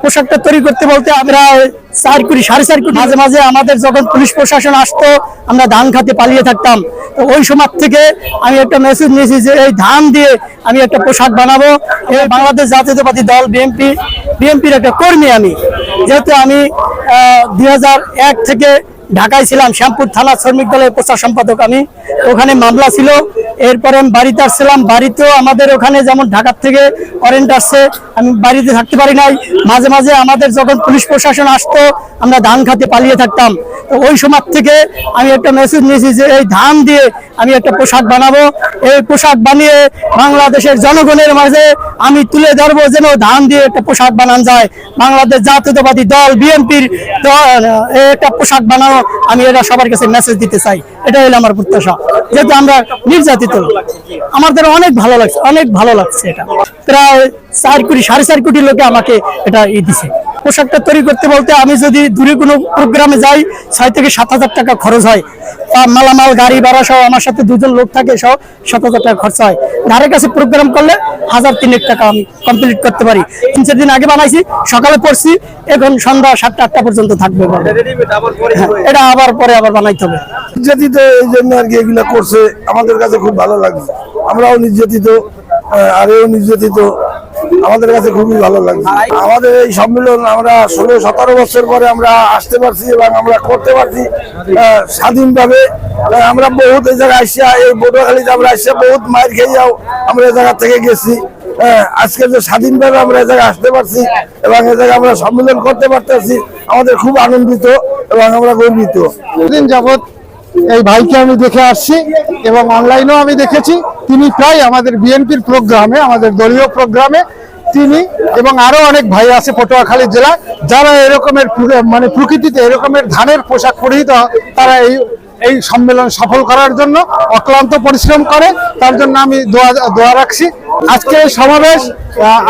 পোশাকটা তৈরি করতে বলতে আমরা 4 কোটি 4.5 কোটি মাঝে মাঝে আমাদের যখন পুলিশ প্রশাসন আসতো আমরা ধান খাতে পালিয়ে থাকতাম। তো ওই সময় থেকে আমি একটা মেসেজ নিয়েছি যে এই ধান দিয়ে আমি একটা পোশাক বানাবো। এই বাংলাদেশ জাতীয়তাবাদী দল বিএনপির একটা কর্মী আমি, যেহেতু আমি 2001 থেকে ঢাকায় ছিলাম, শ্যামপুর থানা শ্রমিক দলের প্রচার সম্পাদক আমি। ওখানে মামলা ছিল, এরপরে আমি বাড়িতে আসছিলাম। বাড়িতেও আমাদের ওখানে যেমন ঢাকার থেকে ওয়ারেন্ট আসছে, আমি বাড়িতে থাকতে পারি নাই। মাঝে মাঝে আমাদের যখন পুলিশ প্রশাসন আসতো আমরা ধান খাতে পালিয়ে থাকতাম। তো ওই সময় থেকে আমি একটা মেসেজ নিয়েছি যে এই ধান দিয়ে আমি একটা পোশাক বানাবো। এই পোশাক বানিয়ে বাংলাদেশের জনগণের মাঝে আমি তুলে ধরবো যেন ধান দিয়ে একটা পোশাক বানানো যায়। বাংলাদেশ জাতীয়তাবাদী দল বিএনপির একটা পোশাক বানানো, আমি এটা সবার কাছে মেসেজ দিতে চাই। এটা হলো আমার প্রত্যাশা। যেহেতু আমরা নির্যাতিত, আমাদের অনেক ভালো লাগছে, অনেক ভালো লাগছে। এটা প্রায় 4 কোটি 4.5 কোটি লোকে আমাকে এটা দিছে। পোশাকটা তৈরি করতে বলতে আমি যদি দূরে কোনো প্রোগ্রামে যাই 6 থেকে 7,000 টাকা খরচ হয়। মালামাল গাড়ি ভাড়া সহ আমার সাথে 2 জন লোক থাকে, সহ 7,000 টাকা খরচ হয়। ধারের কাছে প্রোগ্রাম করলে 1,000-3,000 টাকা আমি কমপ্লিট করতে পারি। 3-4 দিন আগে বানাইছি, সকালে পড়ছি, এখন সন্ধ্যা 7টা-8টা পর্যন্ত থাকবে। এটা আবার পরে আবার বানাইতে হবে। নির্যাতিত এই জন্য আর কি এগুলো করছে, আমাদের কাছে খুব ভালো লাগছে। আমরাও নির্যাতিত, আরেও নির্যাতিত, আমাদের কাছে খুবই ভালো লাগছে। আমাদের এই সম্মেলন আমরা 16-17 বছর পরে আমরা আসতে পারছি এবং আমরা করতে পারছি স্বাধীনভাবে। আমরা বহুত এই জায়গায় আসিয়া, এই বটুয়াখালীতে আমরা আসিয়া বহুত মায়ের খেয়েও আমরা এই জায়গা থেকে গেছি। আজকে যে স্বাধীনভাবে আমরা এই জায়গায় আসতে পারছি এবং এই জায়গায় আমরা সম্মেলন করতে পারতেছি, আমাদের খুব আনন্দিত এবং আমরা গর্বিত। দিন যাবৎ এই ভাইকে আমি দেখে আসছি এবং অনলাইনেও আমি দেখেছি। তিনি প্রায় আমাদের বিএনপির প্রোগ্রামে, আমাদের দলীয় প্রোগ্রামে তিনি এবং আরো অনেক ভাই আছে পটুয়াখালী জেলায় যারা এরকমের মানে প্রকৃতিতে এরকমের ধানের পোশাক পরিহিত, তারা এই সম্মেলন সফল করার জন্য অক্লান্ত পরিশ্রম করে। তার জন্য আমি দোয়া রাখছি। আজকে এই সমাবেশ,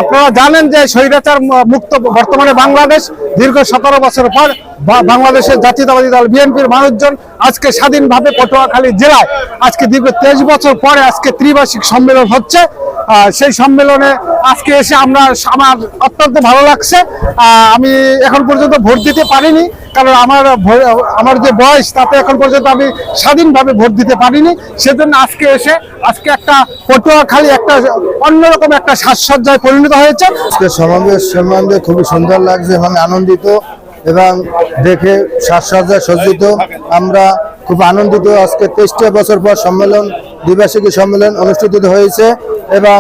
আপনারা জানেন যে স্বৈরাচার মুক্ত বর্তমানে বাংলাদেশ, দীর্ঘ 17 বছর পর বাংলাদেশের জাতীয়তাবাদী দল বিএনপির মানুষজন আজকে স্বাধীনভাবে পটুয়াখালী জেলায় আজকে দীর্ঘ 23 বছর পরে আজকে ত্রিবার্ষিক সম্মেলন হচ্ছে। সেই সম্মেলনে আজকে এসে আমার অত্যন্ত ভালো লাগছে। আমি এখন পর্যন্ত ভোট দিতে পারিনি, কারণ আমার যে বয়স তাতে এখন পর্যন্ত আমি স্বাধীনভাবে ভোট দিতে পারিনি। সেজন্য আজকে এসে একটা পটুয়াখালী একটা অন্যরকম একটা সাজসজ্জায় পরিণত হয়েছে। সমাবেশ সম্বন্ধে খুবই সুন্দর লাগছে এবং আনন্দিত, এবং দেখে সাজসজ্জায় সজ্জিত আমরা খুব আনন্দিত। আজকে 23টা বছর পর সম্মেলন, দ্বিবার্ষিকী সম্মেলন অনুষ্ঠিত হয়েছে এবং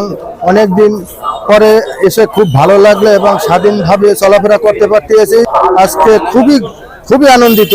অনেক দিন পরে এসে খুব ভালো লাগলো এবং স্বাধীনভাবে চলাফেরা করতে পারতেছি। আজকে খুবই আনন্দিত।